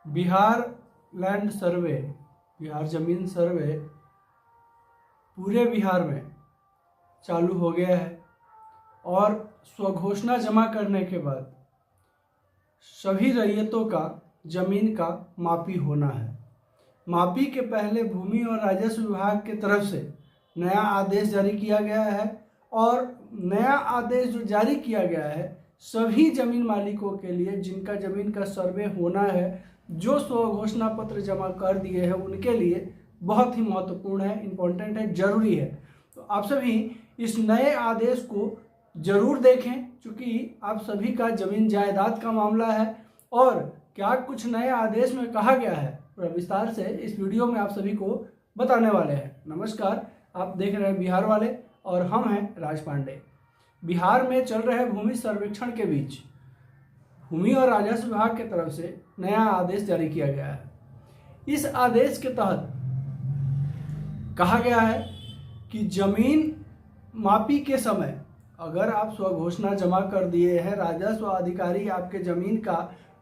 Bihar land survey, Bihar जमीन सर्वे पूरे बिहार में चालू हो गया है और स्वघोषणा जमा करने के बाद सभी रैयतों का जमीन का मापी होना है। मापी के पहले भूमि और राजस्व विभाग की तरफ से नया आदेश जारी किया गया है और नया आदेश जो जारी किया गया है सभी जमीन मालिकों के लिए जिनका जमीन का सर्वे होना है, जो स्वघोषणा पत्र जमा कर दिए हैं उनके लिए बहुत ही महत्वपूर्ण है, इम्पोर्टेंट है, जरूरी है। तो आप सभी इस नए आदेश को जरूर देखें क्योंकि आप सभी का जमीन जायदाद का मामला है और क्या कुछ नए आदेश में कहा गया है पूरा विस्तार से इस वीडियो में आप सभी को बताने वाले हैं। नमस्कार, आप देख रहे हैं बिहार वाले और हम हैं राज पांडे। बिहार में चल रहे भूमि सर्वेक्षण के बीच भूमि और राजस्व विभाग की तरफ से नया आदेश जारी किया गया है। इस आदेश के तहत कहा गया है कि जमीन मापी के समय अगर आप स्वघोषणा जमा कर दिए हैं, राजस्व अधिकारी आपके जमीन का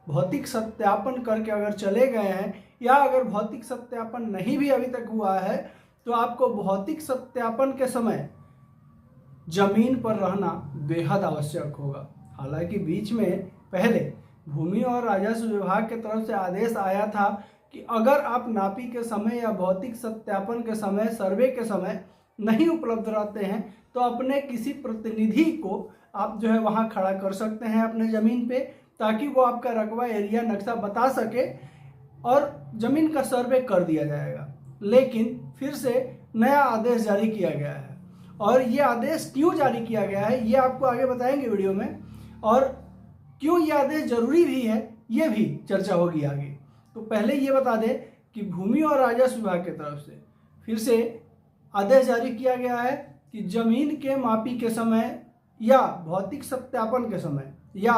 भौतिक सत्यापन करके अगर चले गए हैं या अगर भौतिक सत्यापन नहीं भी अभी तक हुआ है तो आपको भौतिक सत्यापन के समय जमीन पर रहना बेहद आवश्यक होगा। हालांकि बीच में पहले भूमि और राजस्व विभाग की तरफ से आदेश आया था कि अगर आप नापी के समय या भौतिक सत्यापन के समय, सर्वे के समय नहीं उपलब्ध रहते हैं तो अपने किसी प्रतिनिधि को आप जो है वहाँ खड़ा कर सकते हैं अपने ज़मीन पे, ताकि वो आपका रकबा, एरिया, नक्शा बता सके और ज़मीन का सर्वे कर दिया जाएगा। लेकिन फिर से नया आदेश जारी किया गया है और ये आदेश क्यों जारी किया गया है ये आपको आगे बताएंगे वीडियो में, और क्यों ये आदेश जरूरी भी है ये भी चर्चा होगी आगे। तो पहले ये बता दें कि भूमि और राजस्व विभाग की तरफ से फिर से आदेश जारी किया गया है कि जमीन के मापी के समय या भौतिक सत्यापन के समय या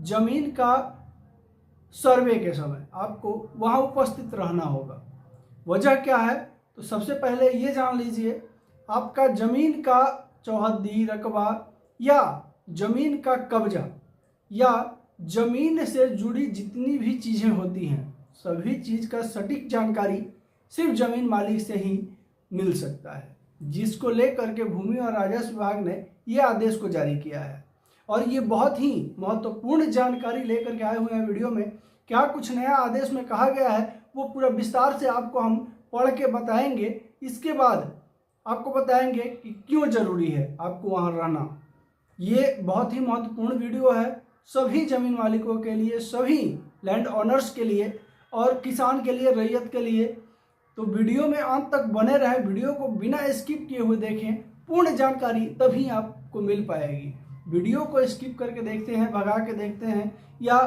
जमीन का सर्वे के समय आपको वहाँ उपस्थित रहना होगा। वजह क्या है तो सबसे पहले ये जान लीजिए, आपका जमीन का चौहद्दी, रकबा या जमीन का कब्जा या जमीन से जुड़ी जितनी भी चीज़ें होती हैं सभी चीज़ का सटीक जानकारी सिर्फ जमीन मालिक से ही मिल सकता है, जिसको लेकर के भूमि और राजस्व विभाग ने ये आदेश को जारी किया है। और ये बहुत ही महत्वपूर्ण जानकारी लेकर के आए हुए हैं वीडियो में। क्या कुछ नया आदेश में कहा गया है वो पूरा विस्तार से आपको हम पढ़ के बताएंगे। इसके बाद आपको बताएंगे कि क्यों जरूरी है आपको वहाँ रहना। ये बहुत ही महत्वपूर्ण वीडियो है सभी जमीन मालिकों के लिए, सभी लैंड ओनर्स के लिए और किसान के लिए, रैयत के लिए। तो वीडियो में अंत तक बने रहे, वीडियो को बिना स्किप किए हुए देखें, पूर्ण जानकारी तभी आपको मिल पाएगी। वीडियो को स्किप करके देखते हैं, भगा के देखते हैं या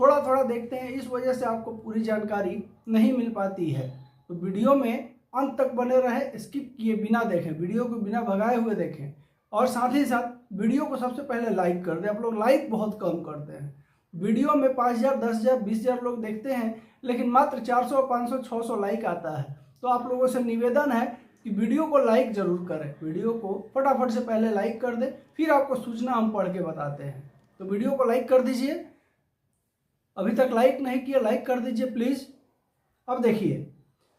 थोड़ा थोड़ा देखते हैं, इस वजह से आपको पूरी जानकारी नहीं मिल पाती है। तो वीडियो में अंत तक बने रहे, स्किप किए बिना देखें, वीडियो को बिना भगाए हुए देखें और साथ ही साथ वीडियो को सबसे पहले लाइक कर दें। आप लोग लाइक बहुत कम करते हैं। वीडियो में 5000, 10,000, 20,000 लोग देखते हैं लेकिन मात्र 400, 500, 600 लाइक आता है। तो आप लोगों से निवेदन है कि वीडियो को लाइक जरूर करें, वीडियो को फटाफट से पहले लाइक कर दें, फिर आपको सूचना हम पढ़ के बताते हैं। तो वीडियो को लाइक कर दीजिए, अभी तक लाइक नहीं किया लाइक कर दीजिए प्लीज़। अब देखिए,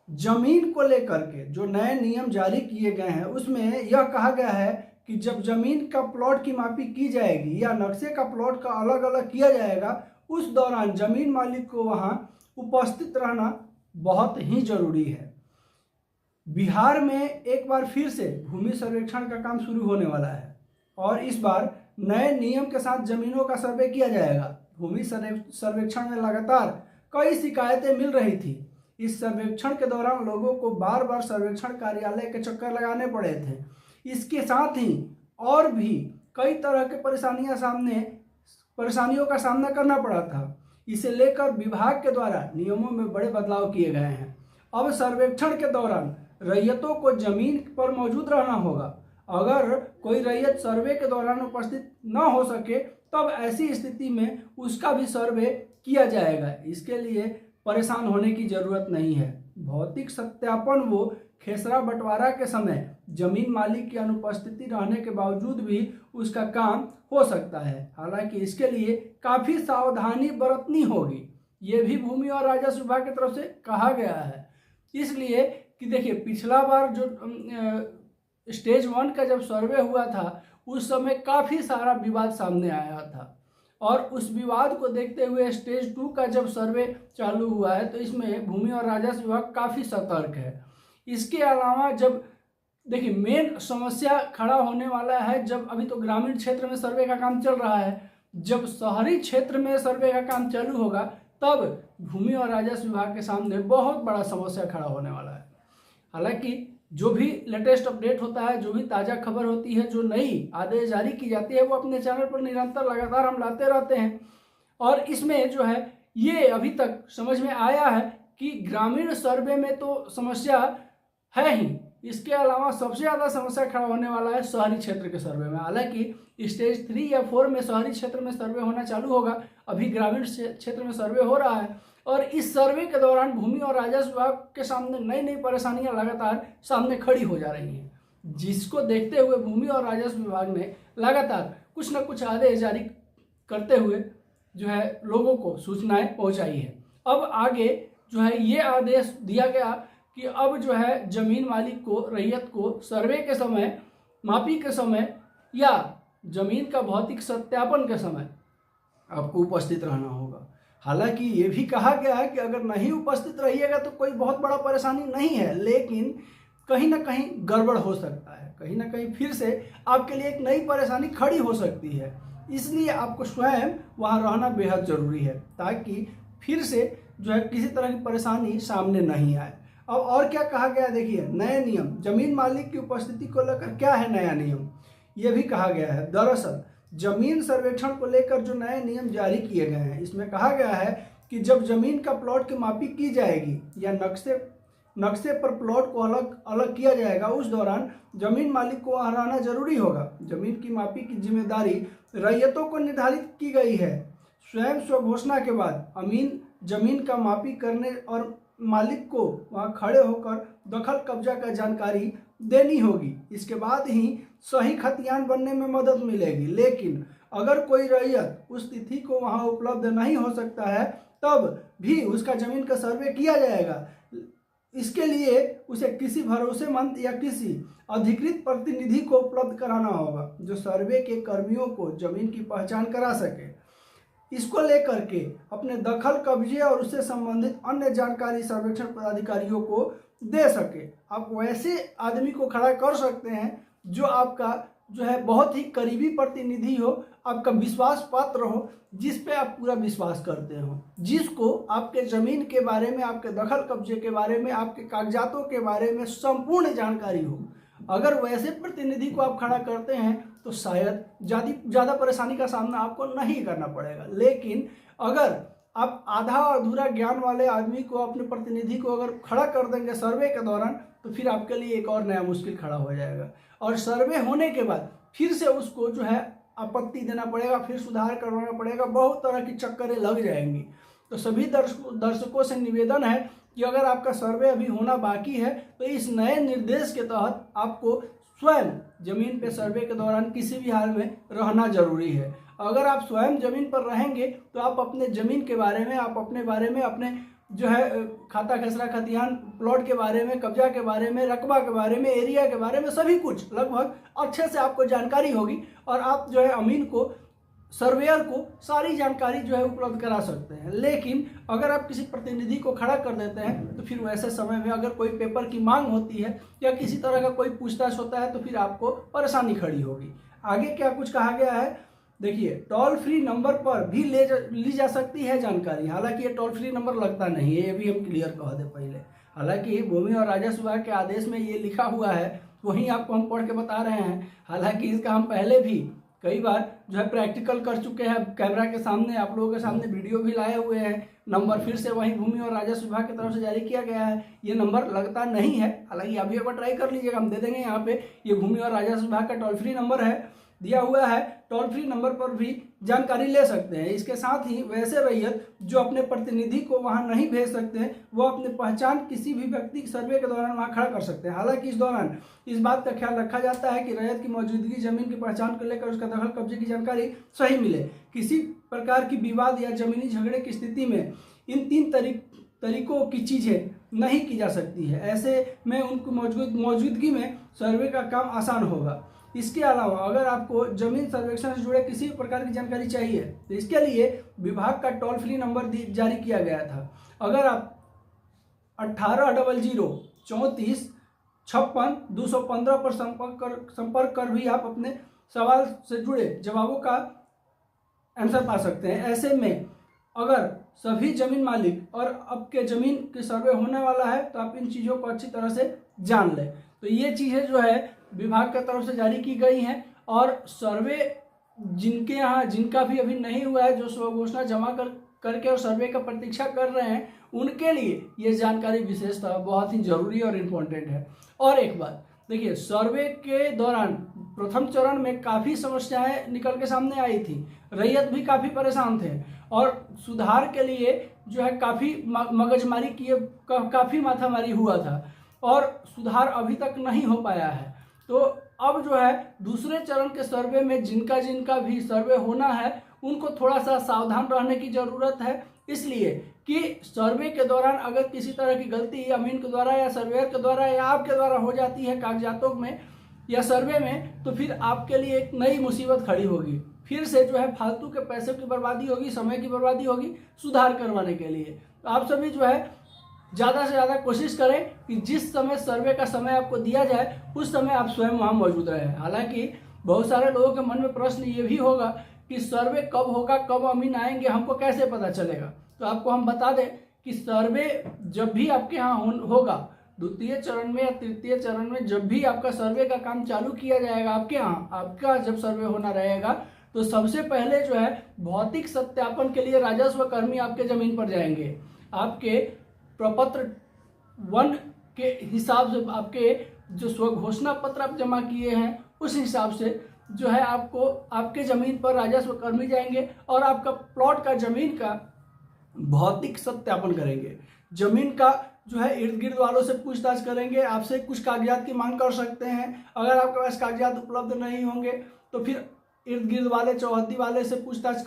जमीन को लेकर के जो नए नियम जारी किए गए हैं उसमें यह कहा गया है कि जब जमीन का प्लॉट की मापी की जाएगी या नक्शे का प्लॉट का अलग अलग किया जाएगा उस दौरान जमीन मालिक को वहाँ उपस्थित रहना बहुत ही जरूरी है। बिहार में एक बार फिर से भूमि सर्वेक्षण का काम शुरू होने वाला है और इस बार नए नियम के साथ जमीनों का सर्वे किया जाएगा। भूमि सर्वेक्षण में लगातार कई शिकायतें मिल रही थी। इस सर्वेक्षण के दौरान लोगों को बार बार सर्वेक्षण कार्यालय के चक्कर लगाने पड़े थे। इसके साथ ही और भी कई तरह के परेशानियों का सामना करना पड़ा था। इसे लेकर विभाग के द्वारा नियमों में बड़े बदलाव किए गए हैं। अब सर्वेक्षण के दौरान रैयतों को जमीन पर मौजूद रहना होगा। अगर कोई रैयत सर्वे के दौरान उपस्थित न हो सके तब ऐसी स्थिति में उसका भी सर्वे किया जाएगा। इसके लिए परेशान होने की जरूरत नहीं है। भौतिक सत्यापन वो खेसरा बंटवारा के समय जमीन मालिक की अनुपस्थिति रहने के बावजूद भी उसका काम हो सकता है। हालांकि इसके लिए काफ़ी सावधानी बरतनी होगी। ये भी भूमि और राजस्व विभाग की तरफ से कहा गया है। इसलिए कि देखिए पिछला बार जो स्टेज 1 का जब सर्वे हुआ था उस समय काफ़ी सारा विवाद सामने आया था, और उस विवाद को देखते हुए स्टेज 2 का जब सर्वे चालू हुआ है तो इसमें भूमि और राजस्व विभाग काफ़ी सतर्क है। इसके अलावा जब देखिए मेन समस्या खड़ा होने वाला है, जब अभी तो ग्रामीण क्षेत्र में सर्वे का काम चल रहा है, जब शहरी क्षेत्र में सर्वे का काम चालू होगा तब भूमि और राजस्व विभाग के सामने बहुत बड़ा समस्या खड़ा होने वाला है। हालांकि जो भी लेटेस्ट अपडेट होता है, जो भी ताज़ा खबर होती है, जो नई आदेश जारी की जाती है, वो अपने चैनल पर निरंतर लगातार हम लाते रहते हैं। और इसमें जो है ये अभी तक समझ में आया है कि ग्रामीण सर्वे में तो समस्या है ही, इसके अलावा सबसे ज़्यादा समस्या खड़ा होने वाला है शहरी क्षेत्र के सर्वे में। हालांकि स्टेज 3 या 4 में शहरी क्षेत्र में सर्वे होना चालू होगा, अभी ग्रामीण क्षेत्र में सर्वे हो रहा है। और इस सर्वे के दौरान भूमि और राजस्व विभाग के सामने नई नई परेशानियां लगातार सामने खड़ी हो जा रही हैं, जिसको देखते हुए भूमि और राजस्व विभाग ने लगातार कुछ न कुछ आदेश जारी करते हुए जो है लोगों को सूचनाएं पहुंचाई है। अब आगे जो है ये आदेश दिया गया कि अब जो है जमीन मालिक को, रैयत को सर्वे के समय, मापी के समय या जमीन का भौतिक सत्यापन के समय आपको उपस्थित रहना होगा। हालांकि ये भी कहा गया है कि अगर नहीं उपस्थित रहिएगा तो कोई बहुत बड़ा परेशानी नहीं है, लेकिन कहीं ना कहीं गड़बड़ हो सकता है, कहीं ना कहीं फिर से आपके लिए एक नई परेशानी खड़ी हो सकती है। इसलिए आपको स्वयं वहाँ रहना बेहद ज़रूरी है, ताकि फिर से जो है किसी तरह की परेशानी सामने नहीं आए। अब और क्या कहा गया, देखिए नए नियम, जमीन मालिक की उपस्थिति को लेकर क्या है नया नियम, ये भी कहा गया है। दरअसल जमीन सर्वेक्षण को लेकर जो नए नियम जारी किए गए हैं, इसमें कहा गया है कि जब जमीन का प्लॉट की मापी की जाएगी या नक्शे पर प्लॉट को अलग अलग किया जाएगा, उस दौरान जमीन मालिक को वहाँ रहना जरूरी होगा। जमीन की मापी की जिम्मेदारी रैयतों को निर्धारित की गई है। स्वयं स्वघोषणा के बाद अमीन जमीन का मापी करने और मालिक को वहाँ खड़े होकर दखल कब्जा का जानकारी देनी होगी। इसके बाद ही सही खतियान बनने में मदद मिलेगी। लेकिन अगर कोई रैयत उस तिथि को वहाँ उपलब्ध नहीं हो सकता है, तब भी उसका जमीन का सर्वे किया जाएगा। इसके लिए उसे किसी भरोसेमंद या किसी अधिकृत प्रतिनिधि को उपलब्ध कराना होगा, जो सर्वे के कर्मियों को जमीन की पहचान करा सके। इसको लेकर के अपने दखल कब्जे और उससे संबंधित अन्य जानकारी सर्वेक्षण पदाधिकारियों को दे सके। आप वैसे आदमी को खड़ा कर सकते हैं जो आपका जो है बहुत ही करीबी प्रतिनिधि हो, आपका विश्वास पात्र हो, जिस पे आप पूरा विश्वास करते हो, जिसको आपके ज़मीन के बारे में, आपके दखल कब्जे के बारे में, आपके कागजातों के बारे में संपूर्ण जानकारी हो। अगर वैसे प्रतिनिधि को आप खड़ा करते हैं तो शायद ज़्यादा परेशानी का सामना आपको नहीं करना पड़ेगा। लेकिन अगर आप आधा अधूरा ज्ञान वाले आदमी को, अपने प्रतिनिधि को अगर खड़ा कर देंगे सर्वे के दौरान, तो फिर आपके लिए एक और नया मुश्किल खड़ा हो जाएगा। और सर्वे होने के बाद फिर से उसको जो है आपत्ति देना पड़ेगा, फिर सुधार करवाना पड़ेगा, बहुत तरह की चक्करें लग जाएंगी। तो सभी दर्शकों से निवेदन है कि अगर आपका सर्वे अभी होना बाकी है तो इस नए निर्देश के तहत आपको स्वयं जमीन पे सर्वे के दौरान किसी भी हाल में रहना जरूरी है। अगर आप स्वयं जमीन पर रहेंगे तो आप अपने जमीन के बारे में, आप अपने बारे में, अपने जो है खाता खसरा खतियान, प्लॉट के बारे में, कब्जा के बारे में, रकबा के बारे में, एरिया के बारे में, सभी कुछ लगभग अच्छे से आपको जानकारी होगी और आप जो है अमीन को, सर्वेयर को सारी जानकारी जो है उपलब्ध करा सकते हैं। लेकिन अगर आप किसी प्रतिनिधि को खड़ा कर देते हैं तो फिर वैसे समय में अगर कोई पेपर की मांग होती है या किसी तरह का कोई पूछताछ होता है तो फिर आपको परेशानी खड़ी होगी। आगे क्या कुछ कहा गया है, देखिए टोल फ्री नंबर पर भी ली जा सकती है जानकारी। हालांकि ये टोल फ्री नंबर लगता नहीं है, ये भी हम क्लियर कह दें पहले। हालांकि भूमि और राजस्व विभाग के आदेश में ये लिखा हुआ है, वहीं आपको हम पढ़ के बता रहे हैं। हालांकि इसका हम पहले भी कई बार जो है प्रैक्टिकल कर चुके हैं, कैमरा के सामने, आप लोगों के सामने वीडियो भी लाए हुए हैं। नंबर फिर से वही भूमि और राजस्व विभाग की तरफ से जारी किया गया है, ये नंबर लगता नहीं है। हालांकि अभी एक बार ट्राई कर लीजिएगा, हम दे देंगे यहाँ पे। ये भूमि और राजस्व विभाग का टोल फ्री नंबर है, दिया हुआ है। टोल फ्री नंबर पर भी जानकारी ले सकते हैं। इसके साथ ही वैसे रैयत जो अपने प्रतिनिधि को वहां नहीं भेज सकते हैं, वो अपनी पहचान किसी भी व्यक्ति के सर्वे के दौरान वहां खड़ा कर सकते हैं। हालांकि इस दौरान इस बात का ख्याल रखा जाता है कि रैयत की मौजूदगी, जमीन की पहचान को लेकर उसका दखल कब्जे की जानकारी सही मिले। किसी प्रकार की विवाद या जमीनी झगड़े की स्थिति में इन 3 तरीकों की चीज़ें नहीं की जा सकती है। ऐसे में उनको मौजूदगी में सर्वे का काम आसान होगा। इसके अलावा अगर आपको जमीन सर्वेक्षण से जुड़े किसी प्रकार की जानकारी चाहिए तो इसके लिए विभाग का टोल फ्री नंबर जारी किया गया था। अगर आप 1800 34 56 215 पर संपर्क कर भी आप अपने सवाल से जुड़े जवाबों का आंसर पा सकते हैं। ऐसे में अगर सभी जमीन मालिक और आपके जमीन के सर्वे होने वाला है तो आप इन चीज़ों को अच्छी तरह से जान लें। तो ये चीज़ें जो है विभाग की तरफ से जारी की गई हैं और सर्वे जिनका भी अभी नहीं हुआ है, जो स्वघोषणा जमा करके और सर्वे का प्रतीक्षा कर रहे हैं, उनके लिए ये जानकारी विशेषतः बहुत ही जरूरी और इम्पोर्टेंट है। और एक बात देखिए, सर्वे के दौरान प्रथम चरण में काफ़ी समस्याएं निकल के सामने आई थी, रैयत भी काफ़ी परेशान थे और सुधार के लिए जो है काफ़ी मगजमारी काफ़ी माथामारी हुआ था और सुधार अभी तक नहीं हो पाया है। तो अब जो है दूसरे चरण के सर्वे में जिनका भी सर्वे होना है उनको थोड़ा सा सावधान रहने की ज़रूरत है, इसलिए कि सर्वे के दौरान अगर किसी तरह की गलती अमीन के द्वारा या सर्वेयर के द्वारा या आपके द्वारा हो जाती है कागजातों में या सर्वे में, तो फिर आपके लिए एक नई मुसीबत खड़ी होगी। फिर से जो है फालतू के पैसे की बर्बादी होगी, समय की बर्बादी होगी सुधार करवाने के लिए। तो आप सभी जो है ज़्यादा से ज़्यादा कोशिश करें कि जिस समय सर्वे का समय आपको दिया जाए उस समय आप स्वयं वहाँ मौजूद रहें। हालांकि बहुत सारे लोगों के मन में प्रश्न ये भी होगा कि सर्वे कब होगा, कब अमीन आएंगे, हमको कैसे पता चलेगा। तो आपको हम बता दें कि सर्वे जब भी आपके यहाँ होगा, द्वितीय चरण में या तृतीय चरण में जब भी आपका सर्वे का काम चालू किया जाएगा आपके यहाँ, आपका जब सर्वे होना रहेगा तो सबसे पहले जो है भौतिक सत्यापन के लिए राजस्व कर्मी आपके जमीन पर जाएंगे। आपके प्रपत्र 1 के हिसाब से आपके जो स्वघोषणा पत्र आप जमा किए हैं उस हिसाब से जो है आपको आपके ज़मीन पर राजस्व कर्मी जाएंगे और आपका प्लॉट का ज़मीन का भौतिक सत्यापन करेंगे। ज़मीन का जो है इर्द गिर्द वालों से पूछताछ करेंगे, आपसे कुछ कागजात की मांग कर सकते हैं। अगर आपके पास कागजात उपलब्ध नहीं होंगे तो फिर इर्द गिर्द वाले चौहद्दी वाले से पूछताछ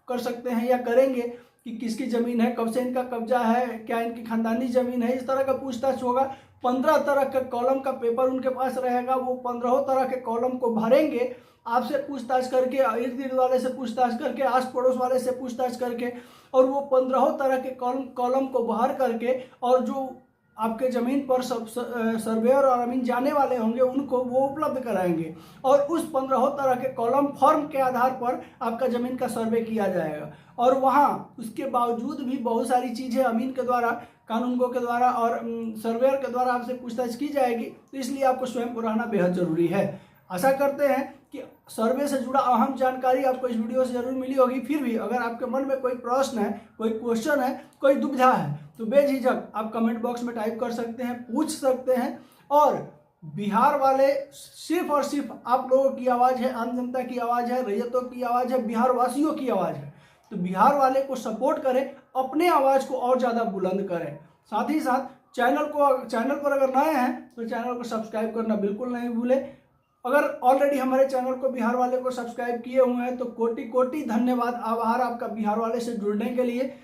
कर सकते हैं या करेंगे कि किसकी ज़मीन है, कब से इनका कब्जा है, क्या इनकी खानदानी ज़मीन है, इस तरह का पूछताछ होगा। 15 तरह के कॉलम का पेपर उनके पास रहेगा, वो 15 तरह के कॉलम को भरेंगे, आपसे पूछताछ करके, इर्द गिर्द वाले से पूछताछ करके, आस पड़ोस वाले से पूछताछ करके, और वो 15 तरह के कॉलम को भर करके और जो आपके ज़मीन पर सब सर्वेयर और अमीन जाने वाले होंगे उनको वो उपलब्ध कराएंगे और उस 15 तरह के कॉलम फॉर्म के आधार पर आपका ज़मीन का सर्वे किया जाएगा। और वहाँ उसके बावजूद भी बहुत सारी चीज़ें अमीन के द्वारा, कानूनगो के द्वारा और सर्वेयर के द्वारा आपसे पूछताछ की जाएगी, तो इसलिए आपको स्वयं को रहना बेहद ज़रूरी है। आशा करते हैं कि सर्वे से जुड़ा अहम जानकारी आपको इस वीडियो से जरूर मिली होगी। फिर भी अगर आपके मन में कोई प्रश्न है, कोई क्वेश्चन है, कोई दुविधा है तो बेझिझक आप कमेंट बॉक्स में टाइप कर सकते हैं, पूछ सकते हैं। और बिहार वाले सिर्फ और सिर्फ आप लोगों की आवाज़ है, आम जनता की आवाज़ है, रैयतों की आवाज़ है, बिहार वासियों की आवाज़ है। तो बिहार वाले को सपोर्ट करें, अपने आवाज़ को और ज़्यादा बुलंद करें। साथ ही साथ चैनल पर अगर नए हैं तो चैनल को सब्सक्राइब करना बिल्कुल नहीं भूलें। अगर ऑलरेडी हमारे चैनल को बिहार वाले को सब्सक्राइब किए हुए हैं तो कोटि कोटि धन्यवाद, आभार आपका बिहार वाले से जुड़ने के लिए।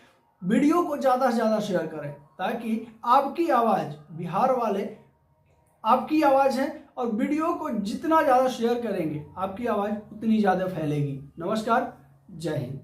वीडियो को ज़्यादा से ज़्यादा शेयर करें ताकि आपकी आवाज़, बिहार वाले आपकी आवाज़ है और वीडियो को जितना ज़्यादा शेयर करेंगे आपकी आवाज़ उतनी ज़्यादा फैलेगी। नमस्कार, जय हिंद।